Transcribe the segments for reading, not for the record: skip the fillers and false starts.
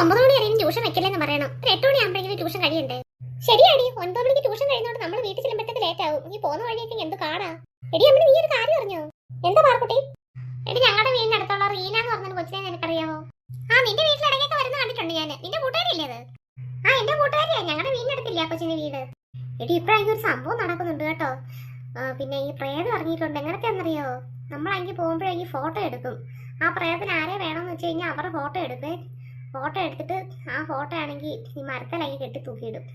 9 മണി വരെ ട്യൂഷൻ വെക്കില്ലെന്ന് പറയണം. 8 മണിയാകുമ്പോഴേക്കും ട്യൂഷൻ കഴിയണ്ടേ? ശരിയാടി, 9 മണിക്ക് ട്യൂഷൻ കഴിയുന്നോണ്ട് നമ്മൾ വീട്ടിൽ ചെല്ലുമ്പോഴത്തേക്ക് ലേറ്റ് ആവും. നീ പോകുന്ന വഴിയൊക്കെ എന്ത് കാടാ. എടി അമ്മ, നീ ഒരു കാര്യം അറിഞ്ഞോ? എന്താ പാർക്കുട്ടി? എടി, ഞങ്ങളുടെ വീടിന്റെ അടുത്തുള്ള റീന എന്ന് പറഞ്ഞൊരു കൊച്ചിനെ നിനക്കറിയാമോ? ആ, നിന്റെ വീട്ടിലിടയ്ക്കൊക്കെ വരുന്ന കണ്ടിട്ടുണ്ട് ഞാൻ. നിന്റെ കൂട്ടുകാരിയല്ലേ അത്? ആ, എന്റെ കൂട്ടുകാരിയാ. ഞങ്ങളുടെ വീടിന്റെ അടുത്തില്ല കൊച്ചിന്റെ വീട്. എടി, ഇപ്പഴെങ്കിൽ ഒരു സംഭവം നടക്കുന്നുണ്ട് കേട്ടോ. പിന്നെ ഈ പ്രേതം ഇറങ്ങിയിട്ടുണ്ട്. എങ്ങനത്തെയാണെന്നറിയോ? നമ്മളെങ്കിൽ പോകുമ്പോഴെങ്കിൽ ഫോട്ടോ എടുക്കും. ആ പ്രേതത്തിന് ആരെ വേണമെന്ന് വെച്ച് കഴിഞ്ഞാൽ അവരുടെ ഫോട്ടോ എടുക്കേ. ഫോട്ടോ എടുത്തിട്ട് ആ ഫോട്ടോ ആണെങ്കിൽ ഈ മരത്തിലായി കെട്ടി തൂക്കിയിടും.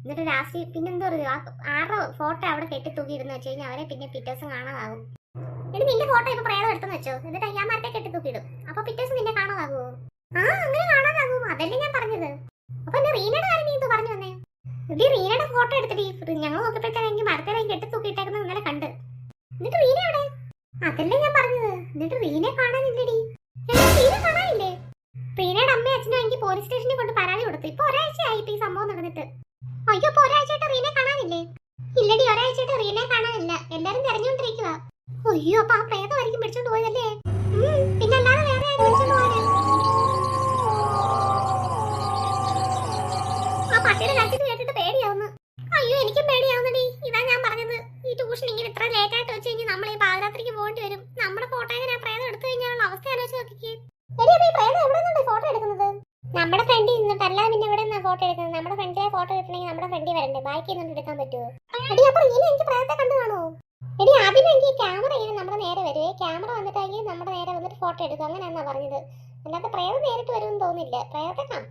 എന്നിട്ട് ലാസ്റ്റ് പിന്നെന്തോ ആരുടെ ഫോട്ടോ അവിടെ കെട്ടി തൂക്കിയിടുന്ന വെച്ച് കഴിഞ്ഞാൽ അവരെ പിന്നെ പിറ്റേ ദിവസം കാണാതാകും. എടി, നിന്റെ ഫോട്ടോ ഇപ്പൊ പ്രേതം എടുത്തെന്ന് വെച്ചോ, എന്നിട്ട് ആ മരത്തെ കെട്ടി തൂക്കിയിടും. അപ്പൊ പിറ്റേ ദിവസം നിന്നെ കാണാതാകുമോ? ആ, അങ്ങനെ കാണാതാകും. അതല്ലേ ഞാൻ പറഞ്ഞത്. അപ്പൊ എന്റെ റീനയുടെ കാര്യം നീ എന്തോ പറഞ്ഞു വന്നേ? എടി, റീനയുടെ ഫോട്ടോ എടുത്തിട്ട് ഞങ്ങൾ നോക്കിയപ്പോഴത്തേക്ക് മരത്തിലായി കെട്ടി തൂക്കിയിട്ടേക്കുന്നത് ഇന്നലെ കണ്ട്. എന്നിട്ട് റീന എവിടെ? അതല്ലേ ഞാൻ പറഞ്ഞത്. എന്നിട്ട് റീനെ കാണാനില്ലടി. റീന കാണാനില്ലേ? റീനയുടെ അമ്മയും അച്ഛനും എനിക്ക് പോലീസ് സ്റ്റേഷനിൽ കൊണ്ട് പരാതി കൊടുത്തു. ഇപ്പൊ ഒരാഴ്ചയായിട്ട് ഈ സംഭവം നടന്നിട്ട്. അയ്യോ, ഇപ്പൊ ഒരാഴ്ചയായിട്ട് റീനെ കാണാനില്ലേ? ഇല്ലടി, ഒരാഴ്ചയായിട്ട് റീനെ കാണാനില്ല. എല്ലാരും തെരഞ്ഞോണ്ടിരിക്കുക. അയ്യോ, അപ്പൊ ആ പ്രേതമായിരിക്കും പിടിച്ചോണ്ട് പോയതല്ലേ? പിന്നെ അല്ലാതെ വേറെ ആരും പിടിച്ചോണ്ട് പോയാലേ? ആ പട്ടിയുടെ കരച്ചിൽ കേട്ടിട്ട് പേടിയാവുന്നു. അയ്യോ, എനിക്കും പേടിയാവുന്നടി. ഇതാ ഞാൻ പറഞ്ഞത്, ഈ ട്യൂഷൻ ഇങ്ങനെ ഇത്ര ലേറ്റ് ആയിട്ട് വെച്ച് കഴിഞ്ഞാൽ നമ്മൾ ഈ പാതിരാത്രിക്ക് പോകേണ്ടി വരും. നമ്മുടെ ഫോട്ടോ എങ്ങനെ ആ പ്രേതം എടുത്തു കഴിഞ്ഞാലുള്ള അവസ്ഥ ആലോചിച്ച് നോക്കിക്കേ. എടി, അപ്പൊ ഈ പ്രേതം എവിടെ നിന്നാണ് ഫോട്ടോ എടുക്കുന്നത്? നമ്മുടെ ഫ്രണ്ടിൽ നിന്നിട്ട് അല്ലാതെ പിന്നെ എവിടെ നിന്നാണ് ഫോട്ടോ എടുക്കുന്നത്? നമ്മുടെ ഫ്രണ്ടിലെ ഫോട്ടോ കിട്ടണമെങ്കിൽ നമ്മുടെ ഫ്രണ്ടിൽ വരണ്ടേ? ബാക്കി നിന്നിട്ട് എടുക്കാൻ പറ്റുമോ? എടി, അപ്പൊ ഇനി എനിക്ക് പ്രേതത്തെ കണ്ടു കാണുമോ? എടി, ആദ്യം എനിക്ക് ക്യാമറ ഇങ്ങനെ നമ്മുടെ നേരെ വരുവേ. ക്യാമറ വന്നിട്ടെങ്കിൽ നമ്മുടെ നേരെ വന്നിട്ട് ഫോട്ടോ എടുക്കും. അങ്ങനെയാണെന്നാ പറഞ്ഞത്. അല്ലാതെ പ്രേതം നേരിട്ട് വരുമെന്ന് തോന്നില്ല.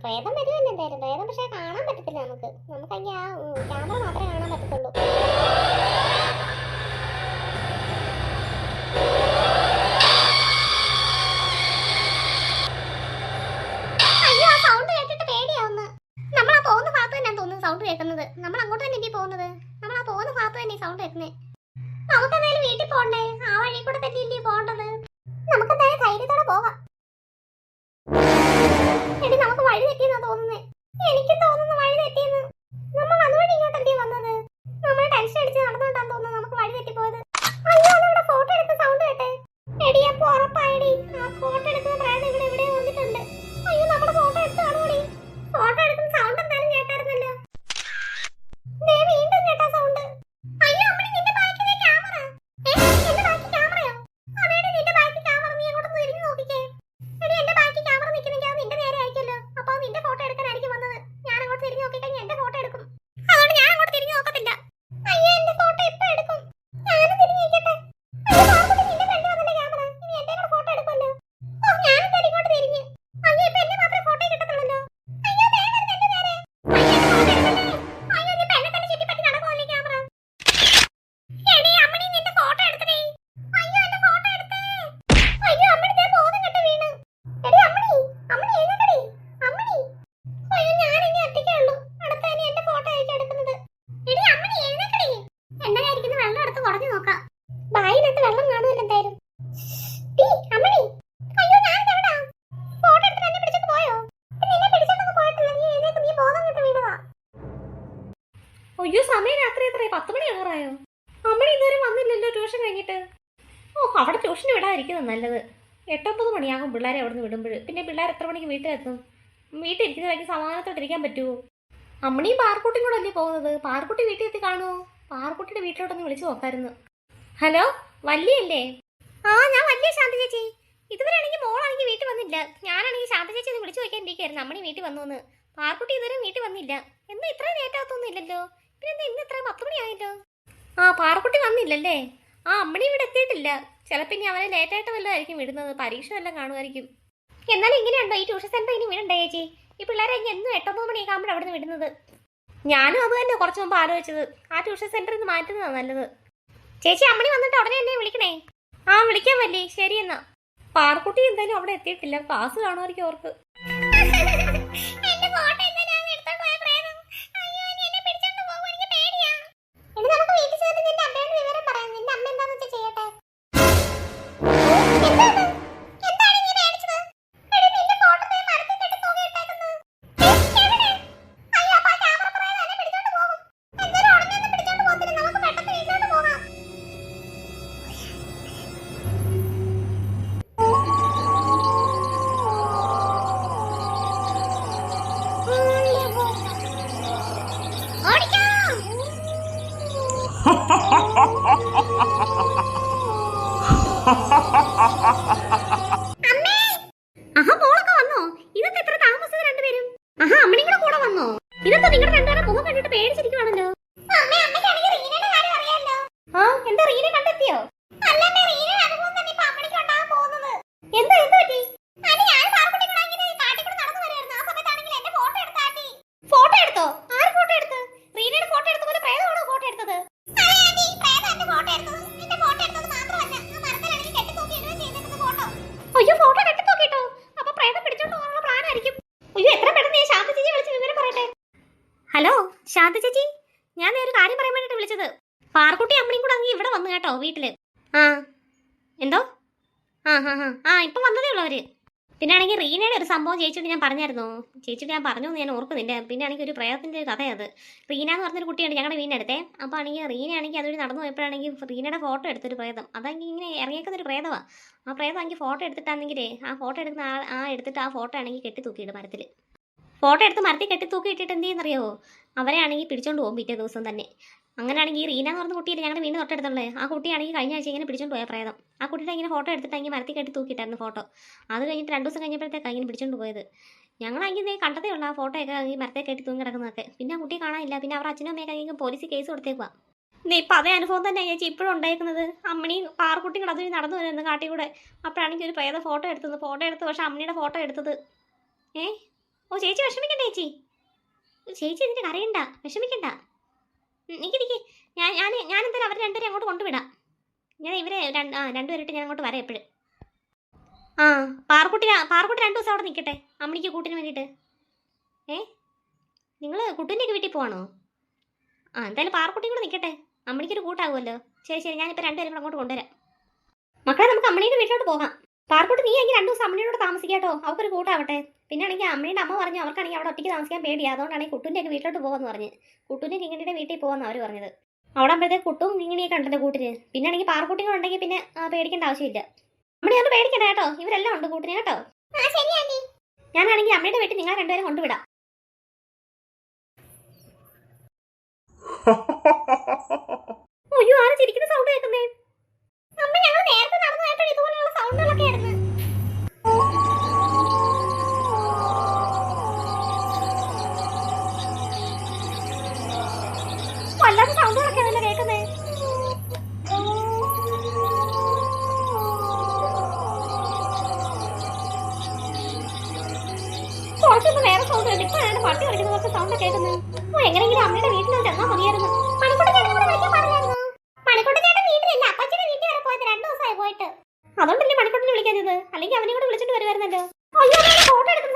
പ്രേതം വരുമല്ലോ എന്തായാലും. പ്രേതം പക്ഷേ കാണാൻ പറ്റത്തില്ല നമുക്കങ്കിൽ ആ ക്യാമറ മാത്രമേ കാണാൻ പറ്റത്തുള്ളൂ. അയ്യോ, ആ സൗണ്ട് കേട്ടിട്ട് പേടിയാവുന്നു. നമ്മൾ ആ പോകുന്ന ഭാഗത്ത് തന്നെ തോന്നുന്നു സൗണ്ട് കേൾക്കുന്നത്. നമ്മൾ അങ്ങോട്ട് തന്നെ ഇനി പോകുന്നത്. നമ്മൾ ആ പോകുന്ന ഭാഗത്ത് തന്നെ സൗണ്ട് കേൾക്കുന്നേ. നമുക്ക് എന്തായാലും വീട്ടിൽ പോകണ്ടേ? ആ വഴി കൂടെ തന്നെ ഇല്ലേ പോകേണ്ടത്? നമുക്ക് എന്തായാലും ധൈര്യത്തോടെ പോകാം. എടി, നമുക്ക് വഴി തെറ്റിയെന്നാ തോന്നുന്നേ. എനിക്ക് തോന്നുന്നു വഴി തെറ്റിയെന്ന്. നമ്മൾ അതുവഴി ഇങ്ങോട്ടല്ലേ വന്നത്? നമ്മൾ ടെൻഷൻ അടിച്ച് നടന്നോണ്ടാന്ന് തോന്നുന്നു നമുക്ക് വഴി തെറ്റിപ്പോയത്. അയ്യോ, നമ്മുടെ ഫോട്ടോ എടുത്ത സൗണ്ട് കേട്ടെ. എടി, അപ്പൊ ഉറപ്പായടി ആ ഫോട്ടോ എടുക്കുന്ന പ്രേതം ഇവിടെ എവിടെയോ വന്നിട്ടുണ്ട്. അയ്യോ, നമ്മുടെ ഫോട്ടോ എടുത്ത് കാണുമോടി? ഫോട്ടോ എടുക്കുന്ന സൗണ്ട് എന്തായാലും കേട്ടായിരുന്നല്ലോ. വീണ്ടും കേട്ടാ സൗണ്ട്. അയ്യോ, അമ്മ, നിന്റെ ബാക്കിലെ ക്യാമറ. എന്റെ ബാക്കി ക്യാമറയോ? അതേടി, നിന്റെ ബാക്കി ക്യാമറ. നീ അങ്ങോട്ട് തിരിഞ്ഞു നോക്കിക്കേ. എടി, എന്റെ ബാക്കി ക്യാമറ നിൽക്കുന്നെങ്കിൽ അത് നിന്റെ നേരെ ആയിരിക്കുമല്ലോ. അപ്പൊ നിന്റെ ഫോട്ടോ എടുക്കാനായിരിക്കും വന്നത്. ഞാൻ അങ്ങോട്ട് തിരിഞ്ഞു നോക്കിക്കഴിഞ്ഞാൽ എന്റെ ഫോട്ടോ എടുക്കും. അതുകൊണ്ട് ഞാൻ അങ്ങോട്ട് തിരിഞ്ഞു നോക്കത്തില്ല. അയ്യോ, എന്റെ ഫോട്ടോ ഇപ്പൊ എടുക്കും. ഞാനും തിരിഞ്ഞു നിൽക്കട്ടെ. അയ്യോ, പാർക്കുട്ടി, നിന്റെ ഫ്രണ്ട് വന്നില്ല ക്യാമറ. ഇനി എന്റെ കൂടെ ഫോട്ടോ എടുക്കുമല്ലോ. ഓ, ഞാനും തടി ഇങ്ങോട്ട് തിരിഞ്ഞു. അയ്യോ, ഇപ്പൊ എന്നെ മാത്രമേ ഫോട്ടോ കിട്ടത്തുള്ളല്ലോ. അയ്യോ, വേഗം എന്റെ നേരെ. അയ്യോ, എന്റെ ഫോട്ടോ എടുക്കല്ലേ. അയ്യോ, നീ പെണ്ണെ തന്നെ ചുറ്റിപ്പറ്റി നടക്കുമല്ലേ ക്യാമറ. എടി, അമ്മണി, നിന്റെ ഫോട്ടോ എടുത്തേ. അയ്യോ, എന്റെ ഫോട്ടോ എടുത്തേ. അയ്യോ, അമ്മണി, ഞാൻ ബോധം കെട്ട് വീണ്. എടി, അമ്മണി, അമ്മണി എഴുന്നേക്കടി. അമ്മണി, അയ്യോ, ഞാൻ ഇനി ഒറ്റയ്ക്കേ ഉള്ളൂ. അടുത്ത ഇനി എന്റെ ഫോട്ടോ ആയിരിക്കും എടുക്കുന്നത്. എടി, അമ്മണി എഴുന്നേക്കടി. എന്റെ കാര്യത്തിന് വെള്ളം എടുത്ത് കുറഞ്ഞു നോക്കാം. ബായിനകത്ത് വെള്ളം കാണുമല്ലോ എന്തായാലും. അമ്മണി, അയ്യോ, ഞാൻ എവിടാ? ഫോട്ടോ എടുത്ത് എന്നെ പിടിച്ചിട്ട് പോയോ? നിന്നെ പിടിച്ചിട്ടൊന്നും പോയിട്ടില്ല. നീ എഴുന്നേക്ക്. നീ ബോധം കെട്ട് വീണതാ. അയ്യോ, സമയം രാത്രി എത്രയായി? 10 മണി ആകാറായോ? അമ്മണി ഇതുവരെ വന്നില്ലല്ലോ ട്യൂഷൻ കഴിഞ്ഞിട്ട്. ഓ, അവിടെ ട്യൂഷന് വിടാതിരിക്കുന്നത് നല്ലത്. 8-9 മണിയാകും പിള്ളേരെ അവിടെ നിന്ന് വിടുമ്പോൾ. പിന്നെ പിള്ളേർ എത്ര മണിക്ക് വീട്ടിലെത്തും? വീട്ടിൽ ഇരിക്കുന്നതായിരിക്കും സമാധാനത്തോട്ടിരിക്കാൻ പറ്റുമോ? അമ്മണിയും പാർക്കുട്ടിയും കൂടെ അല്ലേ പോകുന്നത്. പാർക്കുട്ടി വീട്ടിൽ എത്തി കാണുമോ? പാർക്കുട്ടിയുടെ വീട്ടിലോട്ടൊന്ന് വിളിച്ചു നോക്കായിരുന്നു. ഹലോ, വല്യല്ലേ? ആ, ഞാൻ വലിയ ശാന്ത ചേച്ചി. ഇതുവരെ ആണെങ്കിൽ മോളാണെങ്കിൽ വീട്ടിൽ വന്നില്ല. ഞാനാണെങ്കിൽ ശാന്ത ചേച്ചി ഒന്ന് വിളിച്ചു നോക്കാൻ ഇരിക്കുകയായിരുന്നു. അമ്മണി വീട്ടിൽ വന്നു. പാർക്കുട്ടി ഇതുവരെ വീട്ടിൽ വന്നില്ല. എന്നാ ഇത്രയും ലേറ്റ് ആകത്തൊന്നും ഇല്ലല്ലോ. പിന്നെ ഇന്ന് ഇത്ര 10 മണി ആയല്ലോ. ആ, പാർക്കുട്ടി വന്നില്ലല്ലേ? ആ, അമ്മണി ഇവിടെ എത്തിയിട്ടില്ല. ചിലപ്പോൾ ഇനി അവനെ ലേറ്റായിട്ട് വല്ലതായിരിക്കും വിടുന്നത്. പരീക്ഷ വല്ലതും കാണുമായിരിക്കും. എന്നാലും ഇങ്ങനെയുണ്ടോ ഈ ട്യൂഷൻ സെന്റർ ഇനി വിടണ്ടേ ചേച്ചി? ഈ പിള്ളേരെ ഇനി എന്നും 8-9 മണിയൊക്കെ ആകുമ്പോൾ അവിടെ നിന്ന് വിടുന്നത്. ഞാനും അത് തന്നെ കുറച്ച് മുമ്പ് ആലോചിച്ചത്. ആ ട്യൂഷൻ സെന്ററിൽ നിന്ന് മാറ്റുന്നതാണ് നല്ലത്. ചേച്ചി, അമ്മണി വന്നിട്ട് ഉടനെ എന്നെ വിളിക്കണേ. ആ, വിളിക്കാൻ വല്ലേ. ശരി എന്നാ. പാർക്കുട്ടി എന്തായാലും അവിടെ എത്തിയിട്ടില്ല. ക്ലാസ് കാണുമായിരിക്കും അവർക്ക്. ശാന്ത ചേച്ചി, ഞാൻ ഒരു കാര്യം പറയാൻ വേണ്ടിട്ട് വിളിച്ചത്. പാർക്കുട്ടി അമ്മയും കൂടെ അങ്ങ് ഇവിടെ വന്നു കേട്ടോ വീട്ടില്. ആ എന്തോ ഇപ്പം വന്നതേ ഉള്ളൂ അവര്. പിന്നെ ആണെങ്കിൽ റീനയുടെ ഒരു സംഭവം ചേച്ചിയോട് ഞാൻ പറഞ്ഞായിരുന്നു. ചേച്ചിയോട് ഞാൻ പറഞ്ഞു എന്ന് ഞാൻ ഓർക്കുന്നില്ല. പിന്നെ ആണെങ്കിൽ ഒരു പ്രേതത്തിൻ്റെ ഒരു കഥയത്. റീന എന്ന് പറഞ്ഞൊരു കുട്ടിയാണ് ഞങ്ങളുടെ വീടിനടുത്തേ. അപ്പോൾ ആണെങ്കിൽ റീനയാണെങ്കിൽ അതൊരു നടന്നു പോയപ്പോഴാണെങ്കിൽ റീനയുടെ ഫോട്ടോ എടുത്തൊരു പ്രേതം. അതാണെങ്കിൽ ഇങ്ങനെ ഇറങ്ങിയേക്കുന്നൊരു പ്രേതമാണ്. ആ പ്രേതം ആണെങ്കിൽ ഫോട്ടോ എടുത്തിട്ടാണെങ്കിലേ ആ ഫോട്ടോ എടുക്കുന്ന എടുത്തിട്ട് ആ ഫോട്ടോ ആണെങ്കിൽ കെട്ടി തൂക്കിയിട്ട് മരത്തിൽ. ഫോട്ടോ എടുത്ത് മരത്തിൽ കെട്ടി തൂക്കിയിട്ടിട്ട് എന്ത് ചെയ്യുന്നറിയാവോ? അവരെ ആണെങ്കിൽ പിടിച്ചോണ്ട് പോകും പിറ്റേ ദിവസം തന്നെ. അങ്ങനെയാണെങ്കിൽ ഈ റീന എന്ന് പറഞ്ഞ കുട്ടിയില്ലേ ഞങ്ങളുടെ വീട് തൊട്ടടുത്തുള്ളത്, ആ കുട്ടിയാണെങ്കിൽ കഴിഞ്ഞ ആഴ്ച ഇങ്ങനെ പിടിച്ചോണ്ട് പോയ പ്രേതം. ആ കുട്ടിയുടെ ഇങ്ങനെ ഫോട്ടോ എടുത്തിട്ടെങ്കിൽ മരത്തിൽ കെട്ടി തൂക്കിയിട്ടായിരുന്നു ഫോട്ടോ. അത് കഴിഞ്ഞിട്ട് 2 ദിവസം കഴിഞ്ഞപ്പോഴത്തേക്കാണ് ഇങ്ങനെ പിടിച്ചോണ്ട് പോയത്. ഞങ്ങളാണെങ്കിൽ കണ്ടതേ ഉള്ളൂ ആ ഫോട്ടോയൊക്കെ ഈ മരത്തെ കെട്ടി തൂങ്ങി കിടക്കുന്നതൊക്കെ. പിന്നെ ആ കുട്ടിയെ കാണാനില്ല. പിന്നെ അവർ അച്ഛനും അമ്മയൊക്കെ പോലീസ് കേസ് കൊടുത്തേക്കുക. ഇപ്പം അതേ അനുഭവം തന്നെ ചേച്ചി ഇപ്പോഴും ഉണ്ടായിരിക്കുന്നത്. അമ്മണിയും പാർക്കുട്ടിയും കൂടെ അതുവഴി നടന്നു വരുന്നത് കാട്ടി കൂടെ. അപ്പോഴാണെങ്കിൽ ഒരു പ്രേത ഫോട്ടോ എടുത്ത് പക്ഷേ അമ്മണിയുടെ ഫോട്ടോ എടുത്തത്. ഓ ചേച്ചി വിഷമിക്കണ്ട ചേച്ചി. ചേച്ചി ഇതിൻ്റെ കരയണ്ട, വിഷമിക്കണ്ട. നിൽക്കി ഞാൻ എന്തായാലും അവർ രണ്ടുപേരും അങ്ങോട്ട് കൊണ്ടുവിടാം. ഞാൻ ഇവരെ രണ്ടുപേരിട്ട് ഞാൻ അങ്ങോട്ട് വരാം എപ്പോഴും. പാർക്കുട്ടി 2 ദിവസം അവിടെ നിൽക്കട്ടെ അമ്മണിക്ക് കൂട്ടിന് വേണ്ടിയിട്ട്. നിങ്ങൾ കുട്ടീൻ്റെയൊക്കെ വീട്ടിൽ പോവാണോ? എന്തായാലും പാർക്കുട്ടിയും കൂടെ നിൽക്കട്ടെ, അമ്മണിക്കൊരു കൂട്ടാകുമല്ലോ. ശരി ഞാനിപ്പോൾ രണ്ടുപേരും കൂടെ അങ്ങോട്ട് കൊണ്ടുവരാം. മക്കളെ നമുക്ക് അമ്മണീൻ്റെ വീട്ടിലോട്ട് പോകാം. പാർക്കുട്ടി നീ ആണെങ്കിൽ 2 ദിവസം അമ്മണിയോട് താമസിക്കാട്ടോ, അവർക്കൊരു കൂട്ടാവട്ടെ. പിന്നെ ആണെങ്കിൽ അമ്മയുടെ അമ്മ പറഞ്ഞു അവർക്കാണെങ്കിൽ അവിടെ ഒറ്റയ്ക്ക് താമസിക്കാൻ പേടിയാണ്. അതുകൊണ്ടാണെങ്കിൽ കുട്ടൂൻ്റെയൊക്കെ വീട്ടിലോട്ട് പോകാമെന്ന് പറഞ്ഞ്. കുട്ടൂൻ്റെ കിങ്ങിണിയുടെ വീട്ടിൽ പോകാമെന്ന് അവർ പറഞ്ഞത്. അവിടെ ആകുമ്പോഴത്തേക്ക് കുട്ടും കിങ്ങിണിയൊക്കെ ഉണ്ടല്ലോ കൂട്ടിന്. പിന്നെ ആണെങ്കിൽ പാർക്കുട്ടികൾ ഉണ്ടെങ്കിൽ പിന്നെ പേടിക്കേണ്ട ആവശ്യമില്ല. അമ്മണി ഒന്ന് പേടിക്കണ്ട കേട്ടോ, ഇവരെല്ലാം ഉണ്ട് കൂട്ടിന് കേട്ടോ. ഞാനാണെങ്കിൽ അമ്മയുടെ വീട്ടിൽ നിങ്ങൾ രണ്ടുപേരും കൊണ്ടുവിടാം. അയ്യോ ആരും ചിരിക്കുന്ന സൗണ്ട് കേൾക്കുന്നേ. അമ്മ ഞങ്ങൾ നേരത്തെ നടന്നു പോയപ്പോൾ ഇതുപോലെയുള്ള സൗണ്ടുകളൊക്കെ ആയിരുന്നു. വല്ലാത്ത സൗണ്ടുകളൊക്കെ ആണല്ലോ കേൾക്കുന്നേ. കുറച്ചൊന്നും വേറെ സൗണ്ട് കേട്ടു. ഇപ്പൊ ഞാൻ പട്ടി കളിക്കുന്ന കുറച്ച് സൗണ്ട് കേൾക്കുന്നത്. എങ്ങനെയെങ്കിലും അമ്മയുടെ വീട്ടിൽ ചെന്നാൽ മതിയായിരുന്നു. അതുകൊണ്ടല്ലേ മണിക്കൂട്ടിനെ വിളിക്കാഞ്ഞത്, അല്ലെങ്കിൽ അവനെ കൂടെ വിളിച്ചിട്ട് വരുമായിരുന്നല്ലോ. അയ്യോ ഫോട്ടോ എടുക്കുന്ന